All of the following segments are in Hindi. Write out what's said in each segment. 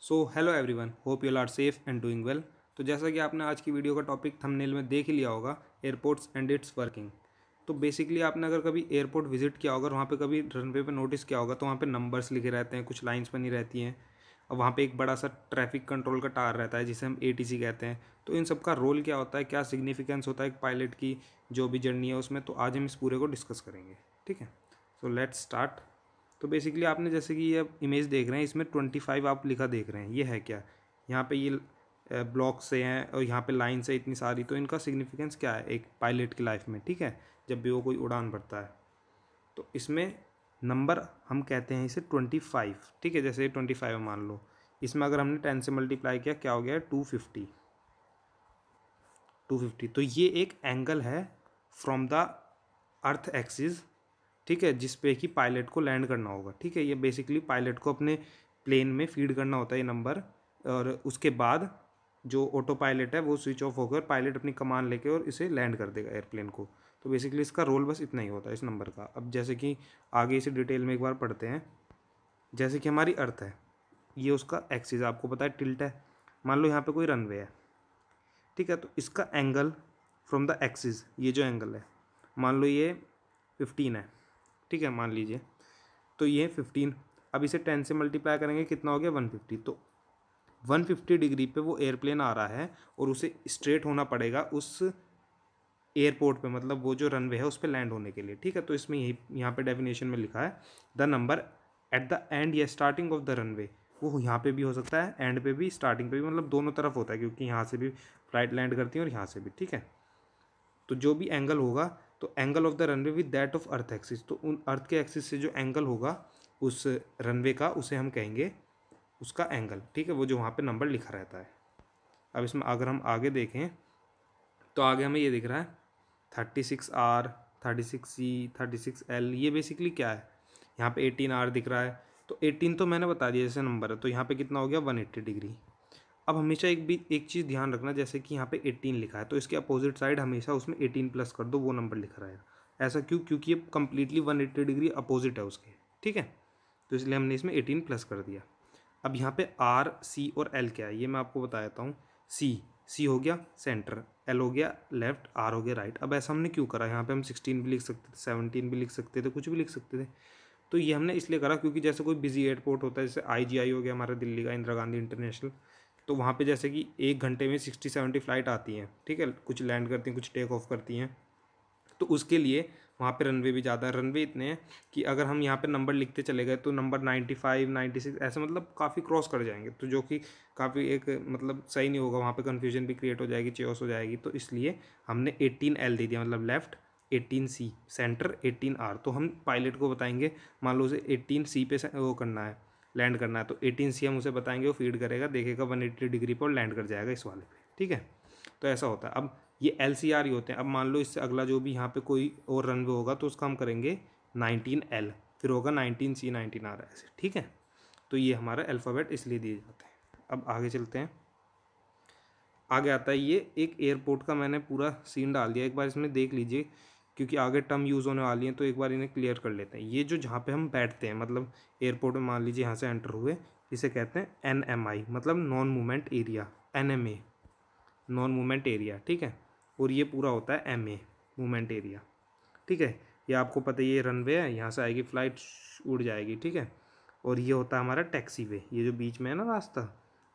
So hello everyone, hope you are safe and doing well. तो जैसा कि आपने आज की वीडियो का टॉपिक थंबनेल में देख ही लिया होगा, एयरपोर्ट्स एंड इट्स वर्किंग। तो बेसिकली आपने अगर कभी एयरपोर्ट विजिट किया होगा और वहाँ पे कभी रनवे पे नोटिस किया होगा तो वहाँ पे नंबर्स लिखे रहते हैं, कुछ लाइंस बनी रहती हैं और वहाँ पे एक बड़ा सा ट्रैफिक कंट्रोल का टावर रहता है जिसे हम एटीसी कहते हैं। तो इन सब का रोल क्या होता है, क्या सिग्निफिकेंस होता है एक पायलट की जो भी जर्नी है उसमें, तो आज हम इस पूरे को डिस्कस करेंगे। ठीक है, सो लेट्स स्टार्ट। तो बेसिकली आपने जैसे कि ये इमेज देख रहे हैं, इसमें 25 आप लिखा देख रहे हैं, ये है क्या? यहाँ पे ये ब्लॉक से हैं और यहाँ पे लाइन से इतनी सारी, तो इनका सिग्निफिकेंस क्या है एक पायलट की लाइफ में? ठीक है, जब भी वो कोई उड़ान भरता है तो इसमें नंबर हम कहते हैं इसे 25। ठीक है, जैसे 25 मान लो, इसमें अगर हमने 10 से मल्टीप्लाई किया क्या हो गया? 250। 250 तो ये एक एंगल है फ्रॉम द अर्थ एक्सिस। ठीक है, जिस पे कि पायलट को लैंड करना होगा। ठीक है, ये बेसिकली पायलट को अपने प्लेन में फीड करना होता है ये नंबर, और उसके बाद जो ऑटो पायलट है वो स्विच ऑफ होकर पायलट अपनी कमान लेके और इसे लैंड कर देगा एयरप्लेन को। तो बेसिकली इसका रोल बस इतना ही होता है इस नंबर का। अब जैसे कि आगे इसे डिटेल में एक बार पढ़ते हैं। जैसे कि हमारी अर्थ है, ये उसका एक्सिस आपको पता है टिल्ट है। मान लो यहाँ पे कोई रनवे है, ठीक है, तो इसका एंगल फ्रॉम द एक्सिस, ये जो एंगल है मान लो ये 15 है। ठीक है, मान लीजिए, तो ये 15। अब इसे 10 से मल्टीप्लाई करेंगे, कितना हो गया? 150। तो 150 डिग्री पे वो एयरप्लेन आ रहा है और उसे स्ट्रेट होना पड़ेगा उस एयरपोर्ट पे, मतलब वो जो रनवे है उस पर लैंड होने के लिए। ठीक है, तो इसमें यही यहाँ पे डेफिनेशन में लिखा है the number at the end या स्टार्टिंग ऑफ द रनवे। वो यहाँ पे भी हो सकता है, एंड पे भी, स्टार्टिंग पे भी, मतलब दोनों तरफ होता है क्योंकि यहाँ से भी फ्लाइट लैंड करती है और यहाँ से भी। ठीक है, तो जो भी एंगल होगा, तो angle of the runway with that of earth axis, तो उन अर्थ के एक्सिस से जो एंगल होगा उस रनवे का, उसे हम कहेंगे उसका एंगल। ठीक है, वो जो वहाँ पे नंबर लिखा रहता है। अब इसमें अगर हम आगे देखें तो आगे हमें ये दिख रहा है 36R, 36C, 36L। ये बेसिकली क्या है? यहाँ पे 18R दिख रहा है, तो 18 तो मैंने बता दिया जैसे नंबर है, तो यहाँ पे कितना हो गया? 180 डिग्री। अब हमेशा एक चीज़ ध्यान रखना, जैसे कि यहाँ पे 18 लिखा है तो इसके अपोजिट साइड हमेशा उसमें 18 प्लस कर दो, वो नंबर लिखा रहेगा। ऐसा क्यों? क्योंकि ये कम्प्लीटली 180 डिग्री अपोजिट है उसके। ठीक है, तो इसलिए हमने इसमें 18 प्लस कर दिया। अब यहाँ पे R, C और L क्या है ये मैं आपको बता देता हूँ। C हो गया सेंटर, L हो गया लेफ्ट, R हो गया राइट। अब ऐसा हमने क्यों करा? यहाँ पे हम 16 भी लिख सकते थे, 17 भी लिख सकते थे, कुछ भी लिख सकते थे। तो ये हमने इसलिए करा क्योंकि जैसे कोई बिजी एयरपोर्ट होता है, जैसे IGI हो गया हमारा दिल्ली का, इंदिरा गांधी इंटरनेशनल, तो वहाँ पे जैसे कि एक घंटे में 60-70 फ्लाइट आती हैं। ठीक है, कुछ लैंड करती हैं, कुछ टेक ऑफ करती हैं, तो उसके लिए वहाँ पे रनवे भी ज़्यादा है। रनवे इतने हैं कि अगर हम यहाँ पे नंबर लिखते चले गए तो नंबर 95, 96 ऐसे मतलब काफ़ी क्रॉस कर जाएंगे, तो जो कि काफ़ी एक मतलब सही नहीं होगा, वहाँ पे कन्फ्यूजन भी क्रिएट हो जाएगी, चेओस हो जाएगी। तो इसलिए हमने 18L दे दिया, मतलब लेफ्ट, 18C सेंटर, 18R। तो हम पायलट को बताएंगे, मान लो उसे 18C पे वो करना है, लैंड करना है, तो 18C हम उसे बताएंगे, वो फीड करेगा, देखेगा 180 डिग्री पर लैंड कर जाएगा इस वाले पे। ठीक है, तो ऐसा होता है। अब ये LCR ही होते हैं। अब मान लो इससे अगला जो भी यहाँ पे कोई और रनवे होगा तो उसका हम करेंगे 19L, फिर होगा 19C, 19R ऐसे। ठीक है, तो ये हमारा अल्फ़ाबेट इसलिए दिए जाते हैं। अब आगे चलते हैं। आगे आता है ये एक एयरपोर्ट का, मैंने पूरा सीन डाल दिया, एक बार इसमें देख लीजिए क्योंकि आगे टर्म यूज़ होने वाली हैं, तो एक बार इन्हें क्लियर कर लेते हैं। ये जो जहाँ पे हम बैठते हैं, मतलब एयरपोर्ट में मान लीजिए यहाँ से एंटर हुए, इसे कहते हैं NMI, मतलब non movement area. NMA non movement area. ठीक है, और ये पूरा होता है MA मूवमेंट एरिया। ठीक है, ये आपको पता है, ये रनवे है, यहाँ से आएगी फ्लाइट, उड़ जाएगी। ठीक है, और ये होता है हमारा टैक्सी वे, ये जो बीच में है ना रास्ता,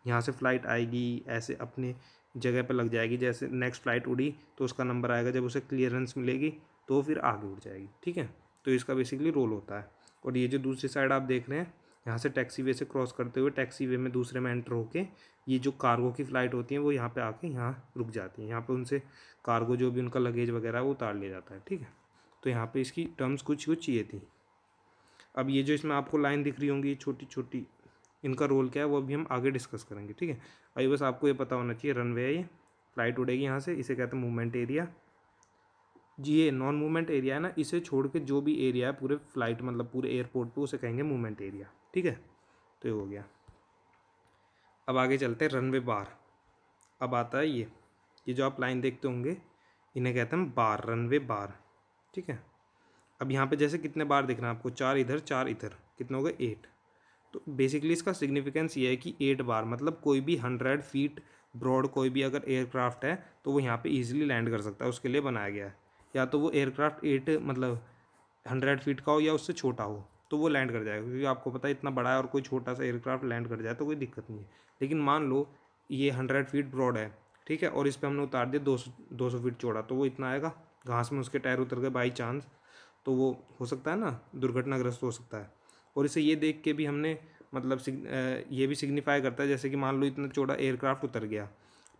यहाँ से फ्लाइट आएगी, ऐसे अपने जगह पर लग जाएगी, जैसे नेक्स्ट फ्लाइट उड़ी तो उसका नंबर आएगा, जब उसे क्लियरेंस मिलेगी तो फिर आगे उड़ जाएगी। ठीक है, तो इसका बेसिकली रोल होता है। और ये जो दूसरी साइड आप देख रहे हैं, यहाँ से टैक्सी वे से क्रॉस करते हुए टैक्सी वे में दूसरे में एंटर होके, ये जो कार्गो की फ़्लाइट होती हैं वो यहाँ पे आके यहाँ रुक जाती हैं। यहाँ पे उनसे कार्गो जो भी उनका लगेज वगैरह है वो उतार लिया जाता है। ठीक है, तो यहाँ पे इसकी टर्म्स कुछ कुछ ये थी। अब ये जो इसमें आपको लाइन दिख रही होंगी छोटी छोटी, इनका रोल क्या है वो अभी हम आगे डिस्कस करेंगे। ठीक है, अभी बस आपको ये पता होना चाहिए रनवे है, ये फ्लाइट उड़ेगी यहाँ से, इसे कहते हैं मूवमेंट एरिया। जी, ये नॉन मूवमेंट एरिया है ना, इसे छोड़ के जो भी एरिया है पूरे फ्लाइट, मतलब पूरे एयरपोर्ट पे, उसे कहेंगे मूवमेंट एरिया। ठीक है, तो ये हो गया। अब आगे चलते हैं रनवे बार। अब आता है ये जो आप लाइन देखते होंगे, इन्हें कहते हैं बार, रनवे बार। ठीक है, अब यहाँ पे जैसे कितने बार दिख रहे हैं आपको? 4 इधर 4 इधर, कितने हो गए? 8। तो बेसिकली इसका सिग्निफिकेंस ये है कि 8 बार मतलब कोई भी 100 फीट ब्रॉड कोई भी अगर एयरक्राफ्ट है तो वो यहाँ पे इजीली लैंड कर सकता है, उसके लिए बनाया गया है। या तो वो एयरक्राफ्ट 8 मतलब 100 फीट का हो या उससे छोटा हो तो वो लैंड कर जाएगा, क्योंकि आपको पता है इतना बड़ा है और कोई छोटा सा एयरक्राफ्ट लैंड कर जाए तो कोई दिक्कत नहीं है। लेकिन मान लो ये 100 फीट ब्रॉड है, ठीक है, और इस पर हमने उतार दिया 200 फीट चौड़ा, तो वो इतना आएगा, घास में उसके टायर उतर गए बाई चांस, तो वो हो सकता है ना, दुर्घटनाग्रस्त हो सकता है। और इसे ये देख के भी हमने मतलब ये भी सिग्निफाई करता है, जैसे कि मान लो इतना चौड़ा एयरक्राफ्ट उतर गया,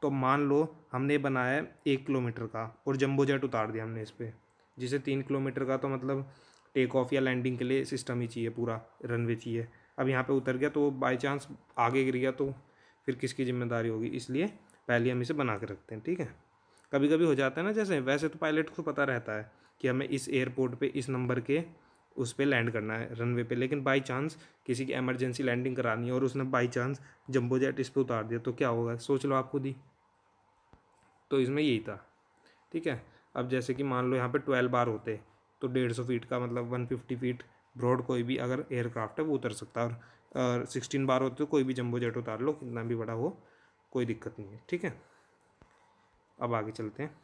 तो मान लो हमने बनाया है 1 किलोमीटर का और जंबो जेट उतार दिया हमने इस पर, जिसे 3 किलोमीटर का, तो मतलब टेक ऑफ या लैंडिंग के लिए सिस्टम ही चाहिए, पूरा रनवे चाहिए। अब यहाँ पे उतर गया तो बाई चांस आगे गिर गया तो फिर किसकी जिम्मेदारी होगी, इसलिए पहले हम इसे बना के रखते हैं, ठीक है। कभी कभी हो जाता है ना, जैसे वैसे तो पायलट को पता रहता है कि हमें इस एयरपोर्ट पे इस नंबर के उस पर लैंड करना है रनवे पे, लेकिन बाई चांस किसी की इमरजेंसी लैंडिंग करानी है और उसने बाई चांस जंबो जेट इस पर उतार दिया तो क्या होगा, सोच लो आप खुद ही। तो इसमें यही था, ठीक है। अब जैसे कि मान लो यहाँ पे 12 बार होते तो 150 फीट का मतलब 150 फीट ब्रॉड कोई भी अगर एयरक्राफ्ट है वो उतर सकता है, और 16 बार होते तो कोई भी जंबो जेट उतार लो, कितना भी बड़ा हो कोई दिक्कत नहीं है, ठीक है। अब आगे चलते हैं।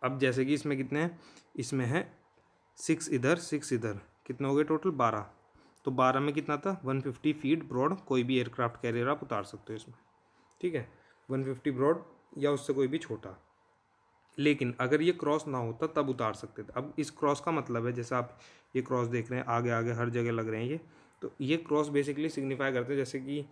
अब जैसे कि इसमें कितने हैं, इसमें है 6 इधर 6 इधर, कितने हो गए टोटल 12। तो 12 में कितना था, 150 फीट ब्रॉड कोई भी एयरक्राफ्ट कैरियर आप उतार सकते हो इसमें, ठीक है, 150 ब्रॉड या उससे कोई भी छोटा। लेकिन अगर ये क्रॉस ना होता तब उतार सकते थे। अब इस क्रॉस का मतलब है, जैसे आप ये क्रॉस देख रहे हैं आगे आगे हर जगह लग रहे हैं ये, तो ये क्रॉस बेसिकली सिग्निफाई करते हैं, जैसे कि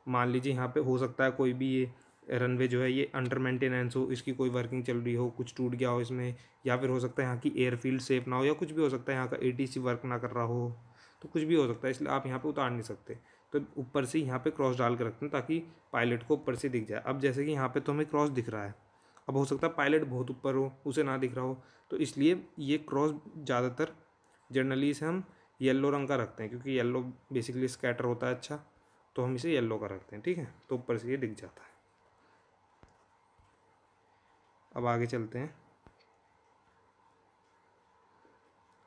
मान लीजिए यहाँ पे हो सकता है कोई भी ये रनवे जो है ये अंडर मेंटेनेंस हो, इसकी कोई वर्किंग चल रही हो, कुछ टूट गया हो इसमें, या फिर हो सकता है यहाँ की एयरफील्ड सेफ ना हो, या कुछ भी हो सकता है यहाँ का ATC वर्क ना कर रहा हो, तो कुछ भी हो सकता है, इसलिए आप यहाँ पे उतार नहीं सकते। तो ऊपर से यहाँ पे क्रॉस डाल के रखते हैं ताकि पायलट को ऊपर से दिख जाए। अब जैसे कि यहाँ पे तो हमें क्रॉस दिख रहा है, अब हो सकता है पायलट बहुत ऊपर हो उसे ना दिख रहा हो, तो इसलिए ये क्रॉस ज़्यादातर जनरली इसे हम येलो रंग का रखते हैं, क्योंकि येलो बेसिकली स्कैटर होता है अच्छा, तो हम इसे येलो का रखते हैं, ठीक है, तो ऊपर से ये दिख जाता है। अब आगे चलते हैं,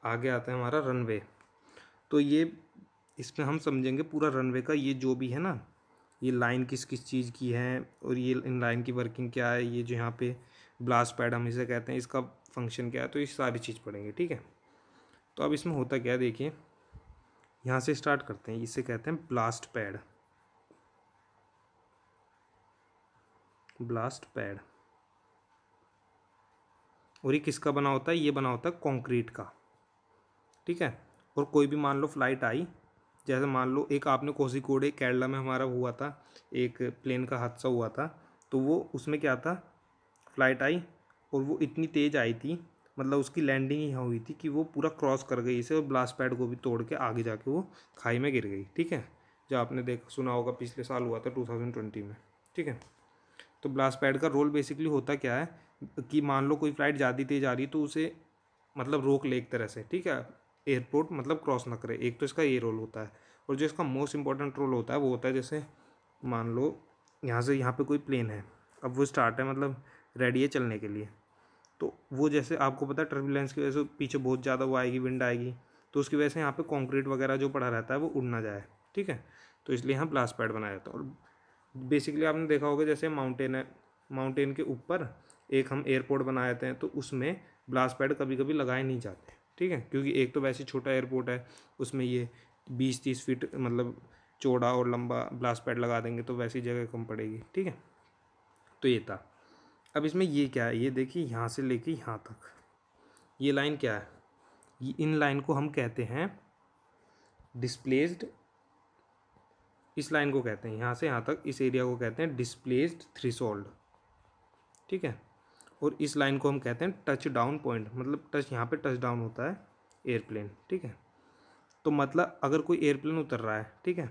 आगे आता है हमारा रनवे। तो ये इसमें हम समझेंगे पूरा रनवे का, ये जो भी है ना, ये लाइन किस किस चीज़ की है और ये इन लाइन की वर्किंग क्या है, ये जो यहाँ पे ब्लास्ट पैड हम इसे कहते हैं इसका फंक्शन क्या है, तो ये सारी चीज़ पढ़ेंगे, ठीक है। तो अब इसमें होता क्या है, देखिए यहाँ से स्टार्ट करते हैं, इसे कहते हैं ब्लास्ट पैड, ब्लास्ट पैड। और ये किसका बना होता है, ये बना होता है कंक्रीट का, ठीक है। और कोई भी मान लो फ्लाइट आई, जैसे मान लो एक आपने कोझिकोड केरला में हमारा हुआ था, एक प्लेन का हादसा हुआ था, तो वो उसमें क्या था, फ्लाइट आई और वो इतनी तेज़ आई थी, मतलब उसकी लैंडिंग यहाँ हुई थी कि वो पूरा क्रॉस कर गई इसे और ब्लास्ट पैड को भी तोड़ के आगे जाके वो खाई में गिर गई, ठीक है, जो आपने सुना होगा पिछले साल हुआ था 2020 में, ठीक है। तो ब्लास्ट पैड का रोल बेसिकली होता क्या है कि मान लो कोई फ्लाइट ज़्यादा तेज़ आ रही तो उसे मतलब रोक ले एक तरह से, ठीक है, एयरपोर्ट मतलब क्रॉस ना करे, एक तो इसका ये रोल होता है। और जो इसका मोस्ट इंपॉर्टेंट रोल होता है वो होता है, जैसे मान लो यहाँ से यहाँ पे कोई प्लेन है, अब वो स्टार्ट है मतलब रेडी है चलने के लिए, तो वो जैसे आपको पता है टर्बुलेंस की वजह से पीछे बहुत ज़्यादा वो आएगी, विंड आएगी, तो उसकी वजह से यहाँ पे कंक्रीट वगैरह जो पड़ा रहता है वो उड़ ना जाए, ठीक है, तो इसलिए यहाँ ब्लास्ट पैड बनाया जाता है। और बेसिकली आपने देखा होगा जैसे माउंटेन है, माउंटेन के ऊपर एक हम एयरपोर्ट बनाए थे, तो उसमें ब्लास्ट पैड कभी कभी लगाए नहीं जाते, ठीक है, क्योंकि एक तो वैसे छोटा एयरपोर्ट है, उसमें ये 20-30 फीट मतलब चौड़ा और लंबा ब्लास्ट पैड लगा देंगे तो वैसी जगह कम पड़ेगी, ठीक है। तो ये था। अब इसमें ये क्या है, ये देखिए यहाँ से लेके यहाँ तक ये लाइन क्या है, ये इन लाइन को हम कहते हैं डिस्प्लेस्ड, इस लाइन को कहते हैं यहाँ से यहाँ तक इस एरिया को कहते हैं डिस्प्लेस्ड थ्रेशोल्ड, ठीक है। और इस लाइन को हम कहते हैं टच डाउन पॉइंट, मतलब टच यहाँ पे टच डाउन होता है एयरप्लेन, ठीक है। तो मतलब अगर कोई एयरप्लेन उतर रहा है, ठीक है,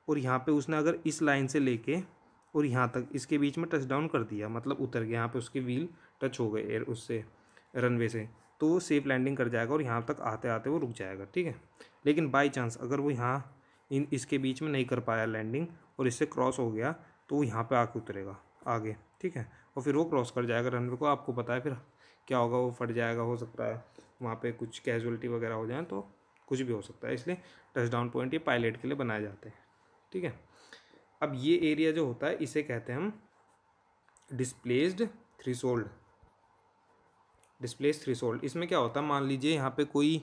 और यहाँ पे उसने अगर इस लाइन से लेके और यहाँ तक इसके बीच में टच डाउन कर दिया, मतलब उतर गया, यहाँ पे उसके व्हील टच हो गए एयर उससे रनवे से, तो वो सेफ लैंडिंग कर जाएगा और यहाँ तक आते आते वो रुक जाएगा, ठीक है। लेकिन बाई चांस अगर वो यहाँ इसके बीच में नहीं कर पाया लैंडिंग और इससे क्रॉस हो गया, तो वो यहाँ पे आके उतरेगा आगे, ठीक है, और फिर वो क्रॉस कर जाएगा रनवे को, आपको पता है फिर क्या होगा, वो फट जाएगा, हो सकता है वहाँ पे कुछ कैजुअलिटी वगैरह हो जाए, तो कुछ भी हो सकता है, इसलिए टच डाउन पॉइंट ये पायलट के लिए बनाए जाते हैं, ठीक है। अब ये एरिया जो होता है इसे कहते हैं हम डिस्प्लेस्ड थ्रेशोल्ड। डिस्प्लेस थ्रेशोल्ड इसमें क्या होता है, मान लीजिए यहाँ पे कोई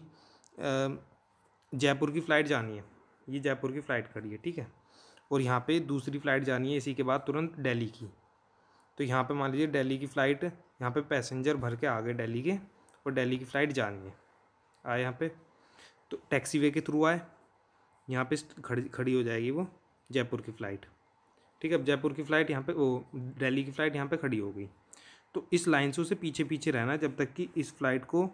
जयपुर की फ़्लाइट जानी है, ये जयपुर की फ़्लाइट खड़ी है, ठीक है, और यहाँ पे दूसरी फ़्लाइट जानी है इसी के बाद तुरंत दिल्ली की। तो यहाँ पे मान लीजिए दिल्ली की फ़्लाइट, यहाँ पे पैसेंजर भर के आ गए दिल्ली के, और दिल्ली की फ़्लाइट जानी है, आए यहाँ पे, तो टैक्सी वे के थ्रू आए, यहाँ पे खड़ी हो जाएगी वो जयपुर की फ़्लाइट, ठीक है। अब जयपुर की फ़्लाइट यहाँ पे, वो दिल्ली की फ़्लाइट यहाँ पे खड़ी हो गई, तो इस लाइन से उसे पीछे पीछे रहना जब तक कि इस फ्लाइट को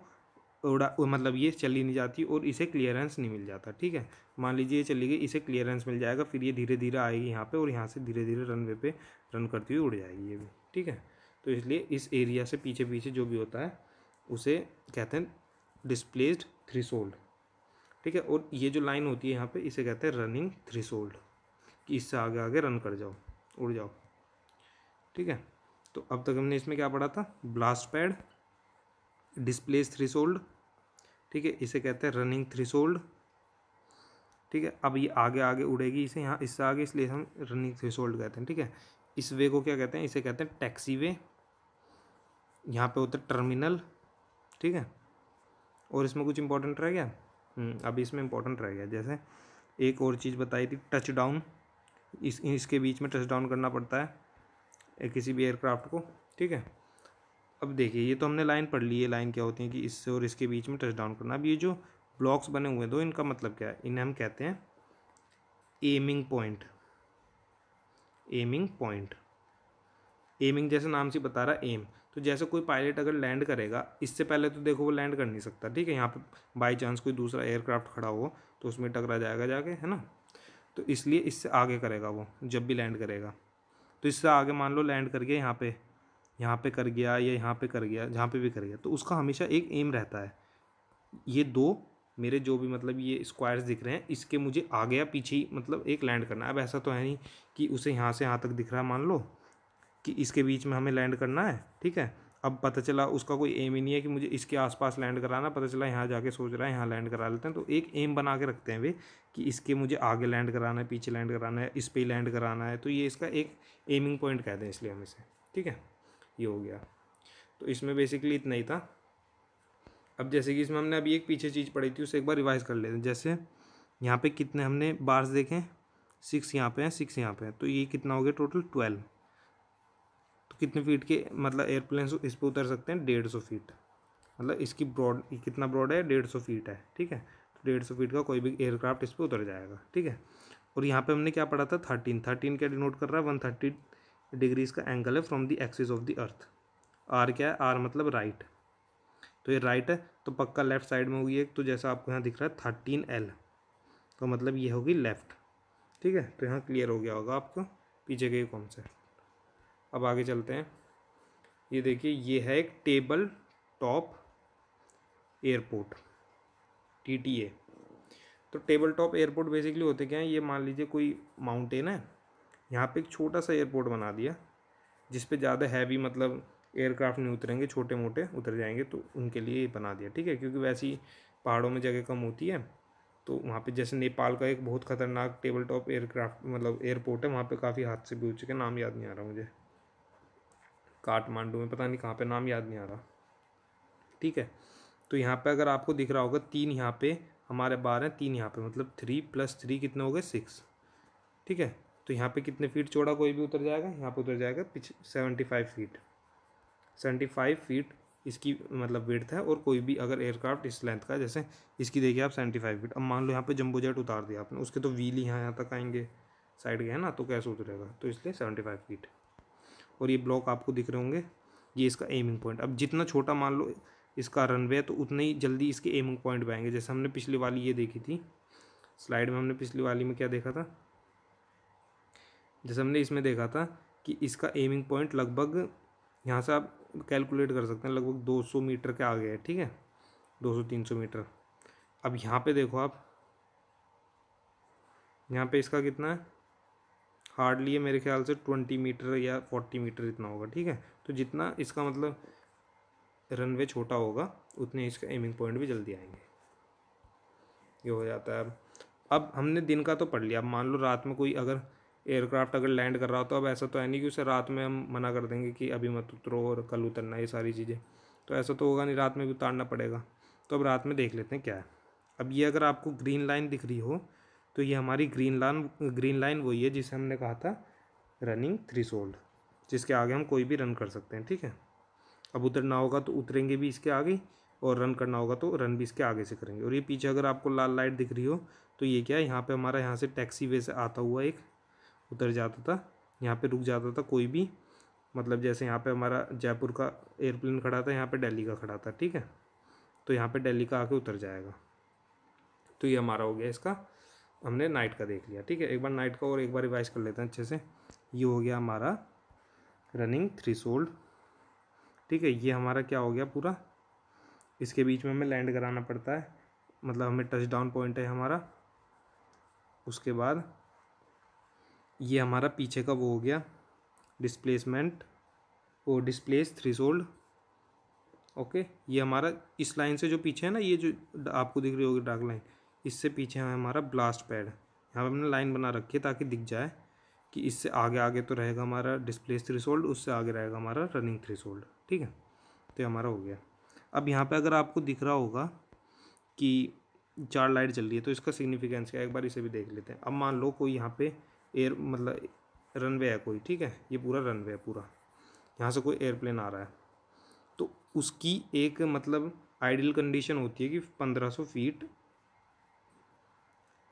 मतलब ये चली नहीं जाती और इसे क्लियरेंस नहीं मिल जाता, ठीक है। मान लीजिए ये चली गई, इसे क्लियरेंस मिल जाएगा, फिर ये धीरे धीरे आएगी यहाँ पे और यहाँ से धीरे धीरे रनवे पे रन करती हुई उड़ जाएगी ये भी, ठीक है। तो इसलिए इस एरिया से पीछे पीछे जो भी होता है उसे कहते हैं डिस्प्लेस्ड थ्रेशोल्ड, ठीक है। और ये जो लाइन होती है यहाँ पे इसे कहते हैं रनिंग थ्रेशोल्ड, कि इससे आगे आगे रन कर जाओ, उड़ जाओ, ठीक है। तो अब तक हमने इसमें क्या पढ़ा था, ब्लास्ट पैड, डिस्प्लेस थ्रेशोल्ड, ठीक है, इसे कहते हैं रनिंग थ्रेशोल्ड, ठीक है। अब ये आगे आगे उड़ेगी इसे यहाँ इससे आगे, इसलिए हम रनिंग थ्रेशोल्ड कहते हैं, ठीक है। इस वे को क्या कहते हैं, इसे कहते हैं टैक्सी वे, यहाँ पे होता है टर्मिनल, ठीक है। और इसमें कुछ इंपॉर्टेंट रह गया, अभी इसमें इंपॉर्टेंट रह गया, जैसे एक और चीज़ बताई थी, टच डाउन, इसके बीच में टच डाउन करना पड़ता है किसी भी एयरक्राफ्ट को, ठीक है। अब देखिए ये तो हमने लाइन पढ़ ली है, लाइन क्या होती है कि इससे और इसके बीच में टच डाउन करना। अब ये जो ब्लॉक्स बने हुए हैं दो, इनका मतलब क्या है, इन्हें हम कहते हैं aiming point. Aiming point, aiming जैसे नाम से बता रहा है एम, तो जैसे कोई पायलट अगर लैंड करेगा, इससे पहले तो देखो वो लैंड कर नहीं सकता, ठीक है। यहाँ पे बाई चांस कोई दूसरा एयरक्राफ्ट खड़ा हो तो उसमें टकरा जाएगा जाके, है ना। तो इसलिए इससे आगे करेगा वो जब भी लैंड करेगा, तो इससे आगे मान लो लैंड कर गया यहाँ पे कर गया या यहाँ पे कर गया, जहाँ पे भी कर गया, तो उसका हमेशा एक एम रहता है। ये दो मेरे जो भी मतलब ये स्क्वायर्स दिख रहे हैं, इसके मुझे आगे या पीछे ही मतलब एक लैंड करना है। अब ऐसा तो है नहीं कि उसे यहाँ से यहाँ तक दिख रहा है, मान लो कि इसके बीच में हमें लैंड करना है, ठीक है। अब पता चला उसका कोई एम ही नहीं है कि मुझे इसके आसपास लैंड कराना, पता चला यहाँ जाके सोच रहा है यहाँ लैंड करा लेते हैं, तो एक एम बना के रखते हैं वे कि इसके मुझे आगे लैंड कराना है, पीछे लैंड कराना है, इस पे लैंड कराना है, तो ये इसका एक एमिंग पॉइंट कहते हैं, इसलिए हम इसे, ठीक है। ये हो गया, तो इसमें बेसिकली इतना ही था। अब जैसे कि इसमें हमने अभी एक पीछे चीज़ पढ़ी थी, उसे एक बार रिवाइज कर लेते हैं। जैसे यहाँ पे कितने हमने बार्स देखे, 6 यहाँ पे हैं, 6 यहाँ पे हैं, तो ये कितना हो गया टोटल 12। तो कितने फीट के मतलब एयरप्लेन इस पर उतर सकते हैं, 150 फीट, मतलब इसकी ब्रॉड कितना ब्रॉड है, 150 फीट है, ठीक है। तो 150 फीट का कोई भी एयरक्राफ्ट इस पर उतर जाएगा, ठीक है। और यहाँ पे हमने क्या पढ़ा था, 13 क्या डिनोट कर रहा है, 130 डिग्रीज का एंगल है from the axis of the earth. R क्या है, आर मतलब राइट, तो ये राइट है तो पक्का लेफ्ट साइड में होगी एक, तो जैसा आपको यहाँ दिख रहा है 13L, तो मतलब ये होगी लेफ्ट, ठीक है। तो यहाँ क्लियर हो गया होगा आपको पीछे के कॉन्सेप्ट। अब आगे चलते हैं, ये देखिए ये है एक टेबल टॉप एयरपोर्ट, TTA। तो टेबल टॉप एयरपोर्ट बेसिकली होते क्या है, ये मान लीजिए कोई माउंटेन है, यहाँ पे एक छोटा सा एयरपोर्ट बना दिया जिस पे ज़्यादा हैवी मतलब एयरक्राफ्ट नहीं उतरेंगे, छोटे मोटे उतर जाएंगे, तो उनके लिए ये बना दिया, ठीक है। क्योंकि वैसे ही पहाड़ों में जगह कम होती है, तो वहाँ पे जैसे नेपाल का एक बहुत ख़तरनाक टेबल टॉप एयरक्राफ्ट मतलब एयरपोर्ट है, वहाँ पे काफ़ी हादसे भी हो चुके हैं, नाम याद नहीं आ रहा मुझे, काठमांडू में पता नहीं कहाँ पे, नाम याद नहीं आ रहा, ठीक है। तो यहाँ पे अगर आपको दिख रहा होगा 3 यहाँ पे हमारे बार हैं, 3 यहाँ पे, मतलब 3 + 3 कितने हो गए, 6, ठीक है। तो यहाँ पे कितने फीट चौड़ा कोई भी उतर जाएगा, यहाँ पे उतर जाएगा 75 फीट, 75 फीट इसकी मतलब विड्थ है। और कोई भी अगर एयरक्राफ्ट इस लेंथ का, जैसे इसकी देखिए आप 75 फीट, अब मान लो यहाँ पे जंबो जेट उतार दिया आपने, उसके तो व्हील ही यहाँ तक आएंगे साइड के, है ना, तो कैसे उतरेगा, तो इसलिए 75 फीट। और ये ब्लॉक आपको दिख रहे होंगे, ये इसका एमिंग पॉइंट। अब जितना छोटा मान लो इसका रनवे है, तो उतना ही जल्दी इसके एमिंग पॉइंट पे आएंगे। जैसे हमने पिछली वाली ये देखी थी स्लाइड में, हमने पिछली वाली में क्या देखा था, जैसे हमने इसमें देखा था कि इसका एमिंग पॉइंट लगभग यहाँ से आप कैलकुलेट कर सकते हैं, लगभग 200 मीटर के आगे है, ठीक है, 200-300 मीटर। अब यहाँ पे देखो आप, यहाँ पे इसका कितना है, हार्डली है मेरे ख्याल से 20 मीटर या 40 मीटर इतना होगा, ठीक है। तो जितना इसका मतलब रनवे छोटा होगा उतने इसका एमिंग पॉइंट भी जल्दी आएंगे। ये हो जाता है। अब हमने दिन का तो पढ़ लिया, अब मान लो रात में कोई अगर एयरक्राफ्ट अगर लैंड कर रहा हो, तो अब ऐसा तो है नहीं कि उसे रात में हम मना कर देंगे कि अभी मत उतरो और कल उतरना, ये सारी चीज़ें तो ऐसा तो होगा नहीं, रात में भी उतारना पड़ेगा। तो अब रात में देख लेते हैं क्या है। अब ये अगर आपको ग्रीन लाइन दिख रही हो तो ये हमारी ग्रीन लाइन वही है जिसे हमने कहा था रनिंग थ्रेशोल्ड, जिसके आगे हम कोई भी रन कर सकते हैं, ठीक है। अब उतरना होगा तो उतरेंगे भी इसके आगे, और रन करना होगा तो रन भी इसके आगे से करेंगे। और ये पीछे अगर आपको लाल लाइट दिख रही हो तो ये क्या है, यहाँ पे हमारा यहाँ से टैक्सी वे से आता हुआ एक उतर जाता था, यहाँ पे रुक जाता था कोई भी, मतलब जैसे यहाँ पे हमारा जयपुर का एयरप्लेन खड़ा था, यहाँ पे दिल्ली का खड़ा था, ठीक है। तो यहाँ पे दिल्ली का आके उतर जाएगा। तो ये हमारा हो गया, इसका हमने नाइट का देख लिया, ठीक है। एक बार नाइट का और एक बार रिवाइज कर लेते हैं अच्छे से। ये हो गया हमारा रनिंग थ्रेशोल्ड, ठीक है। ये हमारा क्या हो गया पूरा, इसके बीच में हमें लैंड कराना पड़ता है, मतलब हमें टच डाउन पॉइंट है हमारा। उसके बाद ये हमारा पीछे का वो हो गया डिस्प्लेसमेंट, वो डिस्प्लेस थ्रेशोल्ड, ओके। ये हमारा इस लाइन से जो पीछे है ना, ये जो आपको दिख रही होगी डार्क लाइन, इससे पीछे है हमारा ब्लास्ट पैड। यहाँ पर हमने लाइन बना रखी है ताकि दिख जाए कि इससे आगे आगे तो रहेगा हमारा डिस्प्लेस थ्रेशोल्ड, उससे आगे रहेगा हमारा रनिंग थ्रेशोल्ड, ठीक है। तो ये हमारा हो गया। अब यहाँ पे अगर आपको दिख रहा होगा कि 4 लाइट चल रही है तो इसका सिग्निफिकेंस क्या है, एक बार इसे भी देख लेते हैं। अब मान लो कोई यहाँ पे एयर मतलब रनवे है कोई, ठीक है, ये पूरा रनवे है पूरा, यहाँ से कोई एयरप्लेन आ रहा है, तो उसकी एक मतलब आइडियल कंडीशन होती है कि 1500 फीट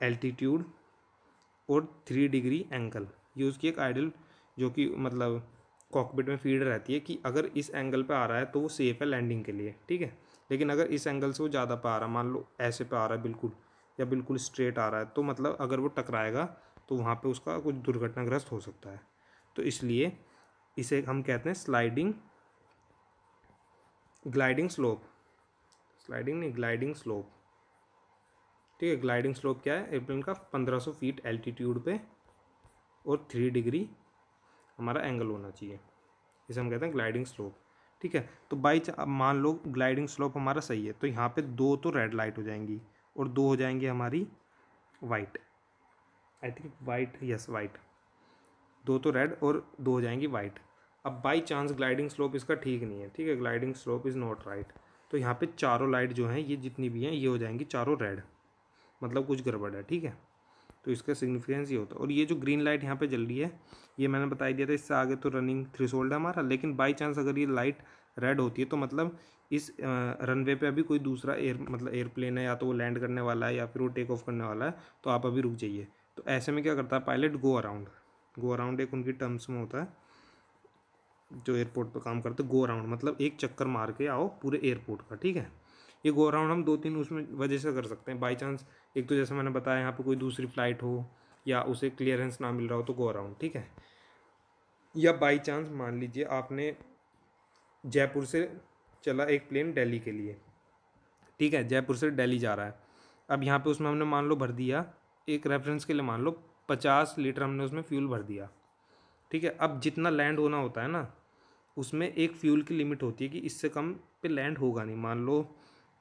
एल्टीट्यूड और 3 डिग्री एंगल, ये उसकी एक आइडियल जो कि मतलब कॉकपिट में फीड रहती है कि अगर इस एंगल पे आ रहा है तो वो सेफ़ है लैंडिंग के लिए, ठीक है। लेकिन अगर इस एंगल से वो ज़्यादा पे आ रहा है, मान लो ऐसे पे आ रहा है बिल्कुल, या बिल्कुल स्ट्रेट आ रहा है, तो मतलब अगर वो टकराएगा तो वहाँ पे उसका कुछ दुर्घटनाग्रस्त हो सकता है। तो इसलिए इसे हम कहते हैं ग्लाइडिंग स्लोप, स्लाइडिंग नहीं ग्लाइडिंग स्लोप, ठीक है। ग्लाइडिंग स्लोप क्या है, एयरप्लेन का 1500 फीट एल्टीट्यूड पे और 3 डिग्री हमारा एंगल होना चाहिए, इसे हम कहते हैं ग्लाइडिंग स्लोप, ठीक है। तो अब मान लो ग्लाइडिंग स्लोप हमारा सही है, तो यहाँ पे 2 तो रेड लाइट हो जाएंगी और 2 हो जाएंगी हमारी white, I think white, yes white, 2 तो रेड और 2 हो जाएंगी वाइट। अब बाई चांस ग्लाइडिंग स्लोप इसका ठीक नहीं है, ठीक है, gliding slope is not right, तो यहाँ पे चारों लाइट जो हैं ये जितनी भी हैं ये हो जाएंगी चारों रेड, मतलब कुछ गड़बड़ है, ठीक है। तो इसका सिग्निफिकेंस ये होता है। और ये जो ग्रीन लाइट यहाँ पे जल रही है, ये मैंने बता दिया था, इससे आगे तो रनिंग थ्रेशोल्ड है हमारा, लेकिन बाई चांस अगर ये लाइट रेड होती है तो मतलब इस रनवे पे अभी कोई दूसरा एयरप्लेन है, या तो वो लैंड करने वाला है या फिर वो टेक ऑफ करने वाला है, तो आप अभी रुक जाइए। तो ऐसे में क्या करता है पायलट, गो अराउंड एक उनकी टर्म्स में होता है जो एयरपोर्ट पर काम करते, गो अराउंड मतलब एक चक्कर मार के आओ पूरे एयरपोर्ट का, ठीक है। ये गो अराउंड हम 2-3 उसमें वजह से कर सकते हैं। बाई चांस एक तो जैसे मैंने बताया यहाँ पे कोई दूसरी फ्लाइट हो या उसे क्लियरेंस ना मिल रहा हो तो गो अराउंड, ठीक है। या बाई चांस मान लीजिए आपने जयपुर से चला एक प्लेन दिल्ली के लिए, ठीक है, जयपुर से दिल्ली जा रहा है। अब यहाँ पे उसमें हमने मान लो भर दिया, एक रेफरेंस के लिए मान लो 50 लीटर हमने उसमें फ्यूल भर दिया, ठीक है। अब जितना लैंड होना होता है ना, उसमें एक फ्यूल की लिमिट होती है कि इससे कम पे लैंड होगा नहीं। मान लो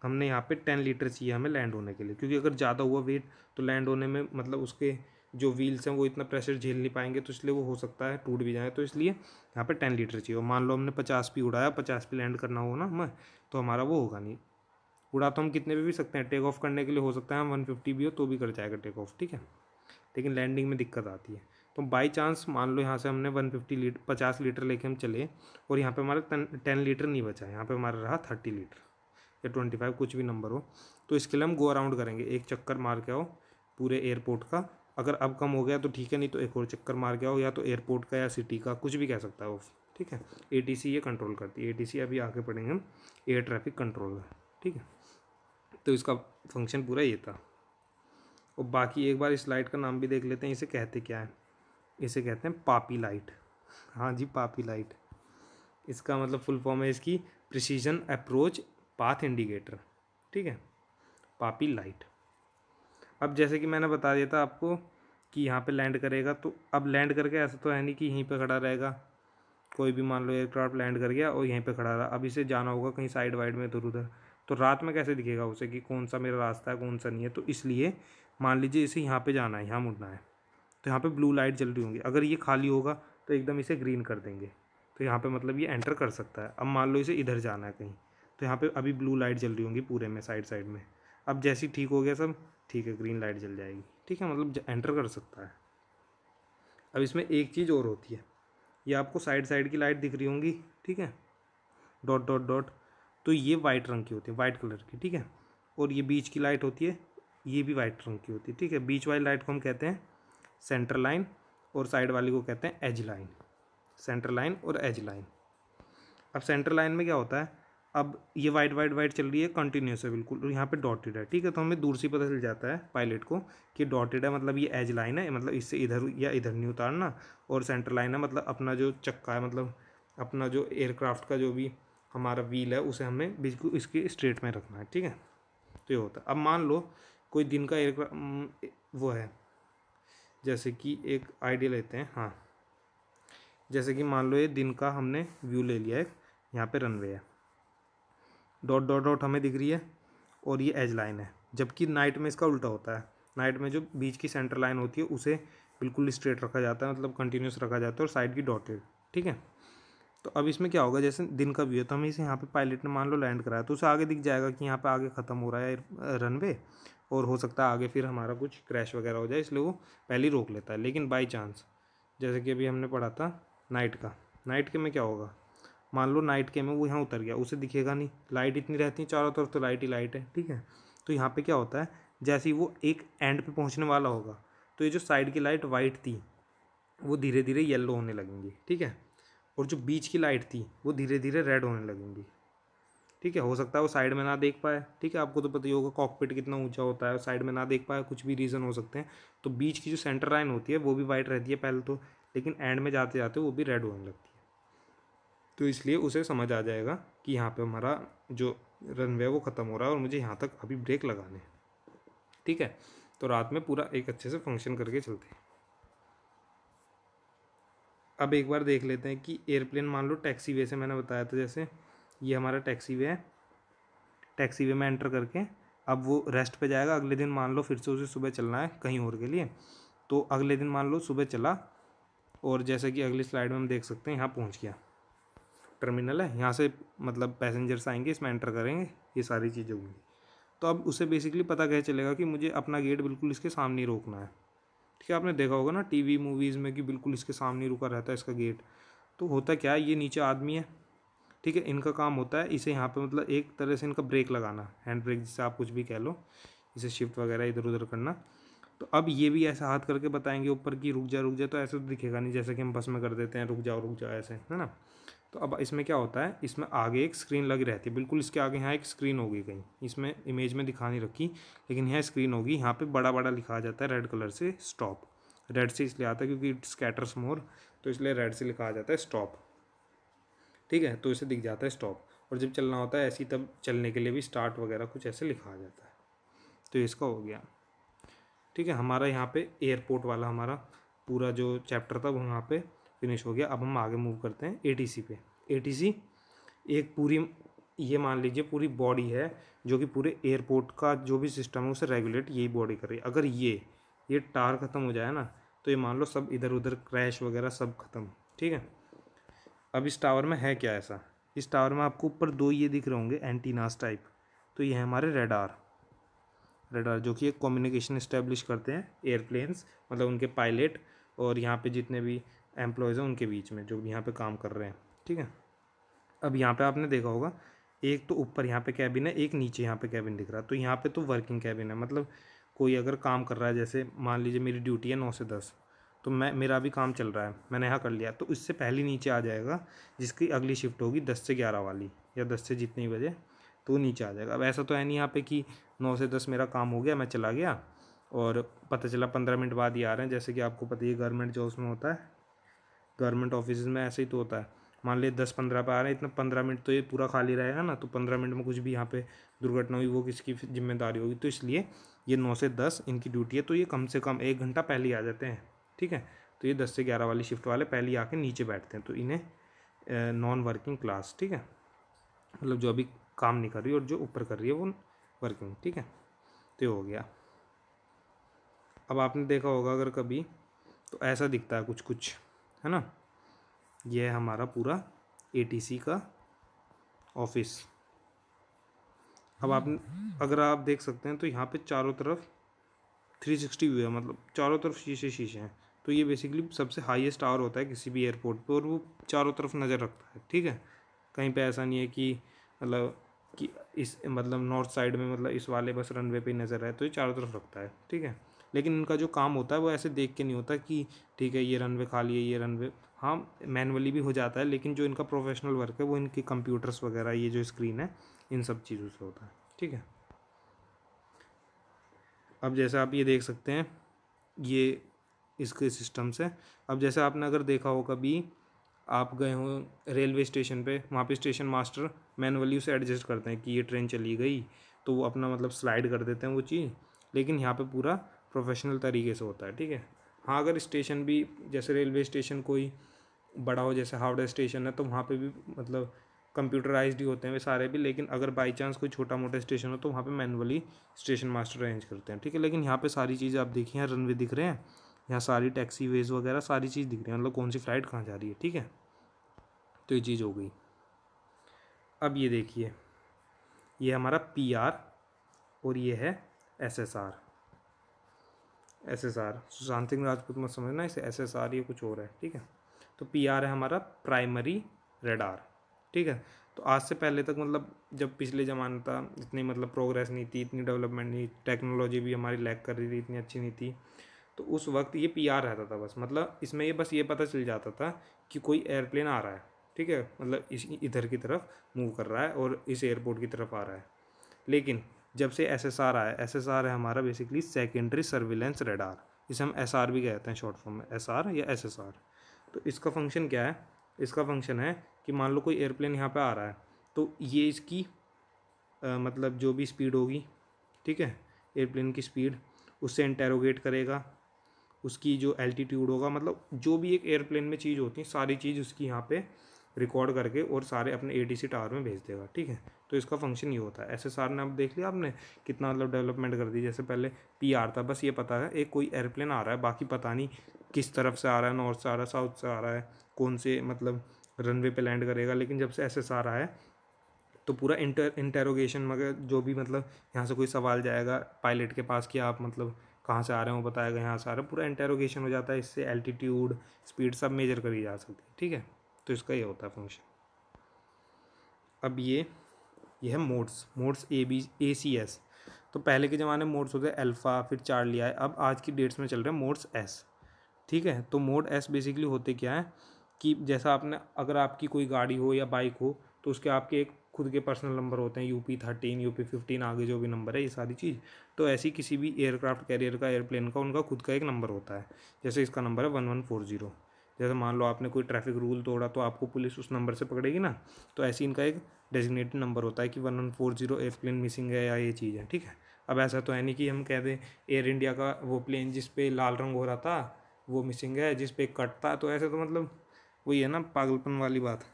हमने यहाँ पे 10 लीटर चाहिए हमें लैंड होने के लिए, क्योंकि अगर ज़्यादा हुआ वेट तो लैंड होने में मतलब उसके जो व्हील्स हैं वो इतना प्रेशर झेल नहीं पाएंगे, तो इसलिए वो हो सकता है टूट भी जाए। तो इसलिए यहाँ पे 10 लीटर चाहिए। मान लो हमने 50 भी उड़ाया, 50 पे लैंड करना हो ना हमें, तो हमारा वो होगा नहीं। उड़ा तो हम कितने पे भी सकते हैं, टेक ऑफ करने के लिए हो सकता है हम 150 भी हो तो भी कर जाएगा टेक ऑफ, ठीक है, लेकिन लैंडिंग में दिक्कत आती है। तो बाई चांस मान लो यहाँ से हमने 50 लीटर लेके हम चले और यहाँ पे हमारा 10 लीटर नहीं बचा, यहाँ पे हमारा रहा 30 लीटर या 25, कुछ भी नंबर हो। तो इसके लिए हम गो अराउंड करेंगे, एक चक्कर मार के आओ पूरे एयरपोर्ट का। अगर अब कम हो गया तो ठीक है, नहीं तो एक और चक्कर मार के आओ, या तो एयरपोर्ट का या सिटी का, कुछ भी कह सकता है वो, ठीक है। ATC ये कंट्रोल करती है, ATC अभी आगे पढ़ेंगे हम, एयर ट्रैफिक कंट्रोलर, ठीक है। तो इसका फंक्शन पूरा ये था। और बाकी एक बार इस लाइट का नाम भी देख लेते हैं, इसे कहते क्या है, इसे कहते हैं पापी लाइट। हाँ जी, पापी लाइट, इसका मतलब फुल फॉर्म है इसकी प्रिसीजन अप्रोच पाथ इंडिकेटर, ठीक है, पापी लाइट। अब जैसे कि मैंने बता दिया था आपको कि यहाँ पे लैंड करेगा, तो अब लैंड करके ऐसा तो है नहीं कि यहीं पे खड़ा रहेगा, कोई भी मान लो एयरक्राफ्ट लैंड कर गया और यहीं पे खड़ा रहा, अब इसे जाना होगा कहीं साइड वाइड में इधर उधर, तो रात में कैसे दिखेगा उसे कि कौन सा मेरा रास्ता है कौन सा नहीं है। तो इसलिए मान लीजिए इसे यहाँ पे जाना है, यहाँ मुड़ना है, तो यहाँ पे ब्लू लाइट जल रही होंगी। अगर ये खाली होगा तो एकदम इसे ग्रीन कर देंगे, तो यहाँ पे मतलब ये एंटर कर सकता है। अब मान लो इसे इधर जाना है कहीं, तो यहाँ पे अभी ब्लू लाइट जल रही होंगी पूरे में, साइड साइड में। अब जैसे ही ठीक हो गया सब, ठीक है, ग्रीन लाइट जल जाएगी, ठीक है, मतलब एंटर कर सकता है। अब इसमें एक चीज़ और होती है, ये आपको साइड साइड की लाइट दिख रही होंगी, ठीक है, डॉट डॉट डॉट, तो ये वाइट रंग की होती है, वाइट कलर की, ठीक है। और ये बीच की लाइट होती है, ये भी वाइट रंग की होती है, ठीक है। बीच वाली लाइट को हम कहते हैं सेंटर लाइन, और साइड वाली को कहते हैं एज लाइन। सेंटर लाइन और एज लाइन। अब सेंटर लाइन में क्या होता है, अब ये वाइट वाइट वाइट चल रही है, कंटिन्यूस है बिल्कुल, और यहाँ पे डॉटेड है, ठीक है। तो हमें दूर से पता चल जाता है पायलट को कि डॉटेड है, मतलब ये एज लाइन है, मतलब इससे इधर या इधर नहीं उतारना। और सेंटर लाइन है, मतलब अपना जो चक्का है, मतलब अपना जो एयरक्राफ्ट का जो भी हमारा व्हील है, उसे हमें बिल्कुल इसके स्ट्रेट में रखना है, ठीक है। तो ये होता है। अब मान लो कोई दिन का एयरक्राफ्ट वो है, जैसे कि एक आइडिया लेते हैं, हाँ, जैसे कि मान लो ये दिन का हमने व्यू ले लिया है, यहाँ पे रनवे है, डॉट डॉट डॉट हमें दिख रही है, और ये एज लाइन है। जबकि नाइट में इसका उल्टा होता है, नाइट में जो बीच की सेंटर लाइन होती है उसे बिल्कुल स्ट्रेट रखा जाता है, मतलब कंटिन्यूस रखा जाता है, और साइड की डॉटेड, ठीक है। तो अब इसमें क्या होगा, जैसे दिन का व्यू है, तो हमें इसे यहाँ पे पायलट ने मान लो लैंड कराया, तो उसे आगे दिख जाएगा कि यहाँ पे आगे ख़त्म हो रहा है रनवे, और हो सकता है आगे फिर हमारा कुछ क्रैश वगैरह हो जाए, इसलिए वो पहले ही रोक लेता है। लेकिन बाई चांस, जैसे कि अभी हमने पढ़ा था नाइट का, नाइट के में क्या होगा, मान लो नाइट के में वो यहाँ उतर गया, उसे दिखेगा नहीं, लाइट इतनी रहती है चारों तरफ, तो लाइट ही लाइट है, ठीक है। तो यहाँ पे क्या होता है, जैसे ही वो एक एंड पे पहुँचने वाला होगा, तो ये जो साइड की लाइट वाइट थी वो धीरे धीरे येलो होने लगेंगी, ठीक है। और जो बीच की लाइट थी वो धीरे धीरे रेड होने लगेंगी, ठीक है। हो सकता है वो साइड में ना देख पाए, ठीक है, आपको तो पता ही होगा कॉकपिट कितना ऊंचा होता है, साइड में ना देख पाए, कुछ भी रीज़न हो सकते हैं। तो बीच की जो सेंटर लाइन होती है वो भी वाइट रहती है पहले तो, लेकिन एंड में जाते जाते वो भी रेड होने लगती है। तो इसलिए उसे समझ आ जाएगा कि यहाँ पे हमारा जो रनवे है वो ख़त्म हो रहा है और मुझे यहाँ तक अभी ब्रेक लगाने हैं, ठीक है। तो रात में पूरा एक अच्छे से फंक्शन करके चलते हैं। अब एक बार देख लेते हैं कि एयरप्लेन मान लो टैक्सी वे से, मैंने बताया था जैसे ये हमारा टैक्सी वे है, टैक्सी वे में एंटर करके अब वो रेस्ट पे जाएगा। अगले दिन मान लो फिर से उसे सुबह चलना है कहीं और के लिए, तो अगले दिन मान लो सुबह चला, और जैसे कि अगली स्लाइड में हम देख सकते हैं यहाँ पहुँच गया, टर्मिनल है, यहाँ से मतलब पैसेंजर्स आएंगे, इसमें एंटर करेंगे, ये सारी चीज़ें होंगी। तो अब उसे बेसिकली पता कैसे चलेगा कि मुझे अपना गेट बिल्कुल इसके सामने ही रोकना है, ठीक है। आपने देखा होगा ना टीवी मूवीज़ में कि बिल्कुल इसके सामने रुका रहता है इसका गेट। तो होता क्या है, ये नीचे आदमी है, ठीक है, इनका काम होता है इसे यहाँ पे मतलब एक तरह से इनका ब्रेक लगाना, हैंड ब्रेक जिसे आप कुछ भी कह लो, इसे शिफ्ट वगैरह इधर उधर करना। तो अब ये भी ऐसा हाथ करके बताएंगे ऊपर की रुक जा, तो ऐसे तो दिखेगा नहीं, जैसे कि हम बस में कर देते हैं रुक जाओ ऐसे, है ना। तो अब इसमें क्या होता है, इसमें आगे एक स्क्रीन लगी रहती है, बिल्कुल इसके आगे यहाँ एक स्क्रीन होगी कहीं, इसमें इमेज में दिखा नहीं रखी, लेकिन यहाँ स्क्रीन होगी, यहाँ पे बड़ा बड़ा लिखा आ जाता है रेड कलर से स्टॉप। रेड से इसलिए आता है क्योंकि इट स्कैटर्स मोर, तो इसलिए रेड से लिखा आ जाता है स्टॉप, ठीक है। तो इसे दिख जाता है स्टॉप, और जब चलना होता है ऐसी तब चलने के लिए भी स्टार्ट वगैरह कुछ ऐसे लिखा आ जाता है। तो इसका हो गया, ठीक है। हमारा यहाँ पे एयरपोर्ट वाला हमारा पूरा जो चैप्टर था वो यहाँ पे फिनिश हो गया। अब हम आगे मूव करते हैं एटीसी पे। एटीसी एक पूरी, ये मान लीजिए पूरी बॉडी है जो कि पूरे एयरपोर्ट का जो भी सिस्टम है उसे रेगुलेट यही बॉडी कर रही है। अगर ये टार ख़त्म हो जाए ना, तो ये मान लो सब इधर उधर क्रैश वगैरह सब खत्म, ठीक है। अब इस टावर में है क्या ऐसा, इस टावर में आपको ऊपर दो ये दिख रहे होंगे एंटीनास टाइप, तो ये है हमारे रेडार जो कि एक कम्युनिकेशन इस्टेब्लिश करते हैं एयरप्लेन्स, मतलब उनके पायलट और यहाँ पे जितने भी एम्प्लॉयज़ हैं उनके बीच में जो भी यहाँ पे काम कर रहे हैं, ठीक है। अब यहाँ पे आपने देखा होगा एक तो ऊपर यहाँ पे कैबिन है, एक नीचे यहाँ पे कैबिन दिख रहा है। तो यहाँ पे तो वर्किंग कैबिन है, मतलब कोई अगर काम कर रहा है, जैसे मान लीजिए मेरी ड्यूटी है 9 से 10, तो मेरा भी काम चल रहा है, मैंने यहाँ कर लिया, तो इससे पहले नीचे आ जाएगा जिसकी अगली शिफ्ट होगी 10 से 11 वाली, या 10 से जितनी बजे, तो नीचे आ जाएगा। अब ऐसा तो है नहीं यहाँ पे कि 9 से 10 मेरा काम हो गया मैं चला गया और पता चला 15 मिनट बाद ही आ रहे हैं, जैसे कि आपको पता ही है गवर्नमेंट जॉब्स में होता है, गवर्नमेंट ऑफिस में ऐसे ही तो होता है। मान लिया 10-15 पे आ रहे हैं, इतना 15 मिनट तो ये पूरा खाली रहेगा ना, तो 15 मिनट में कुछ भी यहाँ पे दुर्घटना हुई वो किसकी जिम्मेदारी होगी। तो इसलिए ये 9 से 10 इनकी ड्यूटी है, तो ये कम से कम 1 घंटा पहले ही आ जाते हैं, ठीक है। तो ये 10 से 11 वाली शिफ्ट वाले पहले ही आके नीचे बैठते हैं, तो इन्हें नॉन वर्किंग क्लास, ठीक है, मतलब जो अभी काम नहीं कर रही और जो ऊपर कर रही है वो वर्किंग, ठीक है। तो ये हो गया। अब आपने देखा होगा अगर कभी, तो ऐसा दिखता है कुछ कुछ, है ना। ये है हमारा पूरा एटीसी का ऑफिस। अब आप अगर आप देख सकते हैं तो यहाँ पे चारों तरफ 360 व्यू है, मतलब चारों तरफ शीशे शीशे हैं। तो ये बेसिकली सबसे हाईएस्ट टावर होता है किसी भी एयरपोर्ट पे, और वो चारों तरफ नज़र रखता है, ठीक है। कहीं पे ऐसा नहीं है कि मतलब कि इस मतलब नॉर्थ साइड में मतलब इस वाले बस रनवे पे नज़र है, तो ये चारों तरफ रखता है, ठीक है। लेकिन इनका जो काम होता है वो ऐसे देख के नहीं होता कि ठीक है ये रनवे खाली है, ये रनवे, हाँ मैनुअली भी हो जाता है, लेकिन जो इनका प्रोफेशनल वर्क है वो इनकी कंप्यूटर्स वगैरह, ये जो स्क्रीन है, इन सब चीज़ों से होता है, ठीक है। अब जैसे आप ये देख सकते हैं ये इसके सिस्टम से। अब जैसे आपने अगर देखा हो कभी, आप गए हो रेलवे स्टेशन पे, वहाँ पे स्टेशन मास्टर मैनुअली उसे एडजस्ट करते हैं कि ये ट्रेन चली गई, तो वो अपना मतलब स्लाइड कर देते हैं वो चीज़। लेकिन यहाँ पे पूरा प्रोफेशनल तरीके से होता है, ठीक है। हाँ अगर स्टेशन भी जैसे रेलवे स्टेशन कोई बड़ा हो, जैसे हावड़ा स्टेशन है, तो वहाँ पे भी मतलब कंप्यूटराइज्ड ही होते हैं वे सारे भी। लेकिन अगर बाई चांस कोई छोटा मोटा स्टेशन हो तो वहाँ पे मैनुअली स्टेशन मास्टर अरेंज करते हैं, ठीक है। लेकिन यहाँ पे सारी चीज़ें आप देखिए, यहाँ रनवे दिख रहे हैं, यहाँ सारी टैक्सी वेज वगैरह सारी चीज़ दिख रही है, मतलब कौन सी फ़्लाइट कहाँ जा रही है, ठीक है। तो ये चीज़ हो गई। अब ये देखिए, ये हमारा PR और ये है SSR। सुशांत सिंह राजपूत मत समझना इसे SSR, ये कुछ और है, ठीक है। तो PR है हमारा प्राइमरी रेडार, ठीक है। तो आज से पहले तक मतलब जब पिछले ज़माने था, इतनी मतलब प्रोग्रेस नहीं थी, इतनी डेवलपमेंट नहीं, टेक्नोलॉजी भी हमारी लैग कर रही थी, इतनी अच्छी नहीं थी। तो उस वक्त ये PR रहता था बस, मतलब इसमें ये बस ये पता चल जाता था कि कोई एयरप्लेन आ रहा है, ठीक है, मतलब इस इधर की तरफ मूव कर रहा है और इस एयरपोर्ट की तरफ आ रहा है। लेकिन जब से SSR आया, SSR है हमारा बेसिकली सेकेंडरी सर्विलेंस रेडार, इसे हम SR भी कहते हैं शॉर्ट फॉर्म में, SR या SSR। तो इसका फंक्शन क्या है, इसका फंक्शन है कि मान लो कोई एयरप्लेन यहाँ पे आ रहा है, तो ये इसकी मतलब जो भी स्पीड होगी, ठीक है, एयरप्लेन की स्पीड, उससे इंटेरोगेट करेगा, उसकी जो एल्टीट्यूड होगा, मतलब जो भी एक एयरप्लेन में चीज़ होती है सारी चीज़ उसकी यहाँ पे रिकॉर्ड करके और सारे अपने ATC टावर में भेज देगा, ठीक है। तो इसका फंक्शन ये होता है। SSR ने अब देख लिया आपने कितना मतलब डेवलपमेंट कर दी। जैसे पहले PR था, बस ये पता है एक कोई एयरप्लेन आ रहा है, बाकी पता नहीं किस तरफ से आ रहा है, नॉर्थ से आ रहा है, साउथ से आ रहा है, कौन से मतलब रनवे पे लैंड करेगा। लेकिन जब से SSR आया है तो पूरा इंटेरोगेशन, मगर जो भी मतलब यहाँ से कोई सवाल जाएगा पायलट के पास कि आप मतलब कहाँ से आ रहे हो, बताएगा यहाँ से आ रहे हो, पूरा इंटेरोगेशन हो जाता है। इससे एल्टीट्यूड स्पीड सब मेजर करी जा सकती है, ठीक है। तो इसका ये होता है फंक्शन। अब ये है मोड्स ACS। तो पहले के ज़माने में मोड्स होते हैं अल्फ़ा, फिर चार्ली आए, अब आज की डेट्स में चल रहे हैं मोड्स S, ठीक है। तो मोड S बेसिकली होते क्या है कि जैसा आपने अगर आपकी कोई गाड़ी हो या बाइक हो तो उसके आपके एक खुद के पर्सनल नंबर होते हैं, UP13 UP15 आगे जो भी नंबर है, ये सारी चीज़। तो ऐसी किसी भी एयरक्राफ्ट कैरियर का, एयरप्लेन का, उनका खुद का एक नंबर होता है। जैसे इसका नंबर है 1140। जैसे मान लो आपने कोई ट्रैफिक रूल तोड़ा तो आपको पुलिस उस नंबर से पकड़ेगी ना, तो ऐसे इनका एक डेजिग्नेटेड नंबर होता है कि 1140 एयरप्लेन मिसिंग है या ये चीज़ है, ठीक है। अब ऐसा तो है नहीं कि हम कह दें एयर इंडिया का वो प्लेन जिस पे लाल रंग हो रहा था वो मिसिंग है, जिस पे कट था, तो ऐसे तो मतलब वही है ना, पागलपन वाली बात।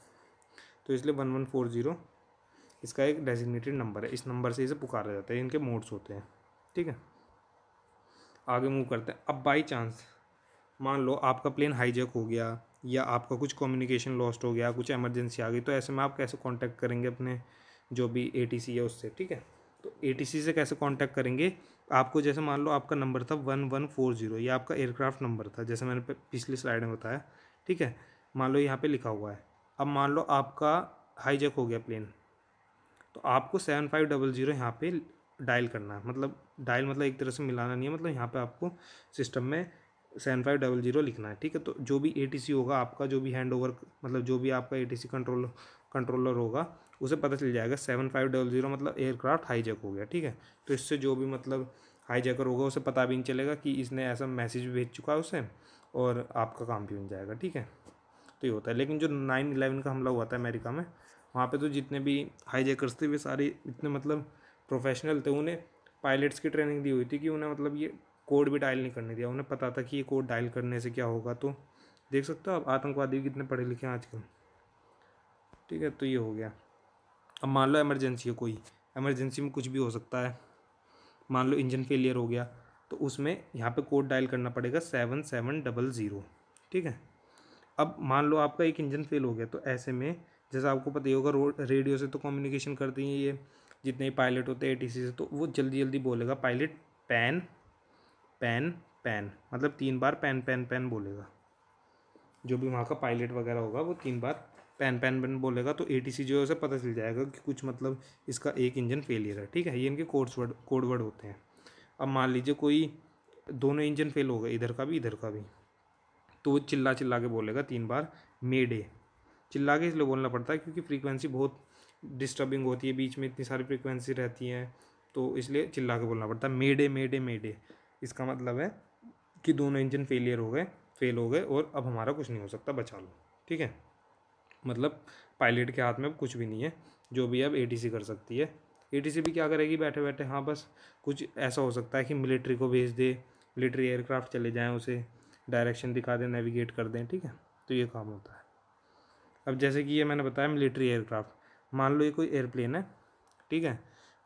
तो इसलिए 1140 इसका एक डेजिग्नेटेड नंबर है, इस नंबर से इसे पुकारा जाता है, इनके मोड्स होते हैं, ठीक है। आगे मूव करते हैं। अब बाई चांस मान लो आपका प्लेन हाईजैक हो गया या आपका कुछ कम्युनिकेशन लॉस्ट हो गया, कुछ इमरजेंसी आ गई, तो ऐसे में आप कैसे कांटेक्ट करेंगे अपने जो भी ATC है उससे, ठीक है। तो ATC से कैसे कांटेक्ट करेंगे, आपको जैसे मान लो आपका नंबर था 1140, ये आपका एयरक्राफ्ट नंबर था, जैसे मैंने पिछली स्लाइड में बताया, ठीक है। मान लो यहाँ पे लिखा हुआ है। अब मान लो आपका हाईजैक हो गया प्लेन, तो आपको 7500 यहाँ पे डायल करना है, मतलब डायल मतलब एक तरह से मिलाना नहीं है, मतलब यहाँ पे आपको सिस्टम में 7500 लिखना है, ठीक है। तो जो भी ATC होगा आपका, जो भी हैंड ओवर मतलब जो भी आपका ATC कंट्रोलर होगा, उसे पता चल जाएगा 7500 मतलब एयरक्राफ्ट हाईजैक हो गया, ठीक है। तो इससे जो भी मतलब हाईजैकर होगा उसे पता भी नहीं चलेगा कि इसने ऐसा मैसेज भेज चुका है उसे, और आपका काम भी बन जाएगा, ठीक है। तो ये होता है। लेकिन जो 9/11 का हमला हुआ था अमेरिका में, वहाँ पे तो जितने भी हाईजैकर्स थे वे सारे इतने मतलब प्रोफेशनल थे, उन्हें पायलट्स की ट्रेनिंग दी हुई थी कि उन्हें मतलब ये कोड भी डायल नहीं करने दिया, उन्हें पता था कि ये कोड डायल करने से क्या होगा। तो देख सकते हो आप आतंकवादी कितने पढ़े लिखे हैं आजकल, ठीक है। तो ये हो गया। अब मान लो इमरजेंसी है, कोई इमरजेंसी में कुछ भी हो सकता है, मान लो इंजन फेलियर हो गया, तो उसमें यहाँ पे कोड डायल करना पड़ेगा 7700, ठीक है। अब मान लो आपका एक इंजन फेल हो गया, तो ऐसे में जैसा आपको पता ही होगा, रेडियो से तो कम्युनिकेशन करती हैं ये जितने ही पायलट होते हैं एटीसी से, तो वो जल्दी जल्दी बोलेगा पायलट पैन पैन पैन, मतलब 3 बार पैन पैन पैन बोलेगा। जो भी वहाँ का पायलट वगैरह होगा वो 3 बार पैन पैन पैन बोलेगा, तो एटीसी जो है उसे पता चल जाएगा कि कुछ मतलब इसका एक इंजन फेलियर है, ठीक है। ये इनके कोड वर्ड होते हैं। अब मान लीजिए कोई दोनों इंजन फेल हो गए, इधर का भी इधर का भी, तो वो चिल्ला चिल्ला के बोलेगा 3 बार मेडे। चिल्ला के इसलिए बोलना पड़ता है क्योंकि फ्रीक्वेंसी बहुत डिस्टर्बिंग होती है, बीच में इतनी सारी फ्रीक्वेंसी रहती हैं, तो इसलिए चिल्ला के बोलना पड़ता है मेडे मेडे मेडे। इसका मतलब है कि दोनों इंजन फेल हो गए और अब हमारा कुछ नहीं हो सकता, बचा लो, ठीक है। मतलब पायलट के हाथ में अब कुछ भी नहीं है, जो भी अब एटीसी कर सकती है। एटीसी भी क्या करेगी बैठे बैठे, हाँ बस कुछ ऐसा हो सकता है कि मिलिट्री को भेज दे, मिलिट्री एयरक्राफ्ट चले जाएं, उसे डायरेक्शन दिखा दें, नेविगेट कर दें, ठीक है। तो ये काम होता है। अब जैसे कि ये मैंने बताया मिलिट्री एयरक्राफ्ट, मान लो ये कोई एयरप्लेन है, ठीक है,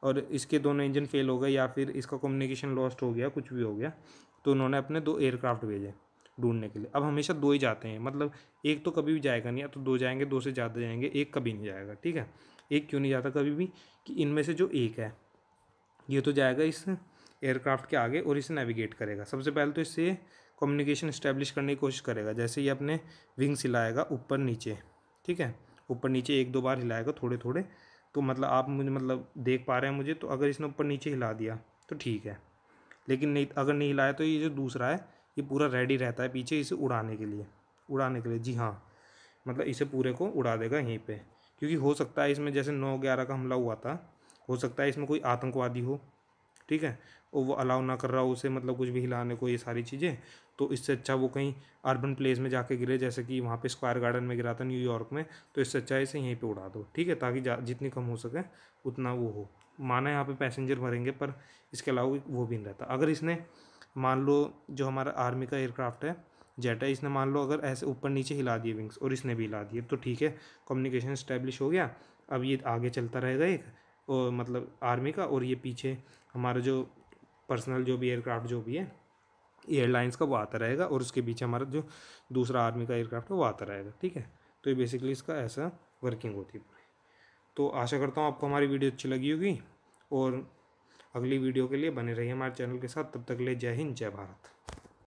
और इसके दोनों इंजन फेल हो गए या फिर इसका कम्युनिकेशन लॉस्ट हो गया, कुछ भी हो गया, तो उन्होंने अपने 2 एयरक्राफ्ट भेजे ढूंढने के लिए। अब हमेशा 2 ही जाते हैं, मतलब एक तो कभी भी जाएगा नहीं, या तो 2 जाएंगे, 2 से ज़्यादा जाएंगे, एक कभी नहीं जाएगा, ठीक है। एक क्यों नहीं जाता कभी भी, कि इनमें से जो एक है ये तो जाएगा इस एयरक्राफ्ट के आगे और इसे नेविगेट करेगा। सबसे पहले तो इससे कम्युनिकेशन इस्टेब्लिश करने की कोशिश करेगा, जैसे ये अपने विंग्स हिलाएगा ऊपर नीचे, ठीक है, ऊपर नीचे 1-2 बार हिलाएगा थोड़े थोड़े, तो मतलब आप मुझे मतलब देख पा रहे हैं मुझे, तो अगर इसने ऊपर नीचे हिला दिया तो ठीक है, लेकिन नहीं, अगर नहीं हिलाया तो ये जो दूसरा है ये पूरा रेडी रहता है पीछे इसे उड़ाने के लिए जी हाँ, मतलब इसे पूरे को उड़ा देगा यहीं पे। क्योंकि हो सकता है इसमें जैसे 9/11 का हमला हुआ था, हो सकता है इसमें कोई आतंकवादी हो, ठीक है, और वो अलाउ ना कर रहा हो उसे, मतलब कुछ भी हिलाने को, ये सारी चीज़ें। तो इससे अच्छा वो कहीं अर्बन प्लेस में जाके गिरे, जैसे कि वहाँ पे स्क्वायर गार्डन में गिरा था न्यूयॉर्क में, तो इससे अच्छा इसे यहीं पे उड़ा दो, ठीक है, ताकि जितनी कम हो सके उतना वो हो। माना यहाँ पे पैसेंजर मरेंगे, पर इसके अलावा वो भी नहीं रहता। अगर इसने मान लो जो हमारा आर्मी का एयरक्राफ्ट है जेट है, इसने मान लो अगर ऐसे ऊपर नीचे हिला दिए विंग्स और इसने भी हिला दिए, तो ठीक है, कम्युनिकेशन इस्टेब्लिश हो गया। अब ये आगे चलता रहेगा एक, और मतलब आर्मी का, और ये पीछे हमारा जो पर्सनल जो भी एयरक्राफ्ट जो भी है एयरलाइंस का, वो आता रहेगा, और उसके पीछे हमारा जो दूसरा आर्मी का एयरक्राफ्ट है वो आता रहेगा, ठीक है। तो ये बेसिकली इसका ऐसा वर्किंग होती है पूरी। तो आशा करता हूँ आपको हमारी वीडियो अच्छी लगी होगी, और अगली वीडियो के लिए बने रहिए हमारे चैनल के साथ। तब तक के लिए जय हिंद, जय भारत।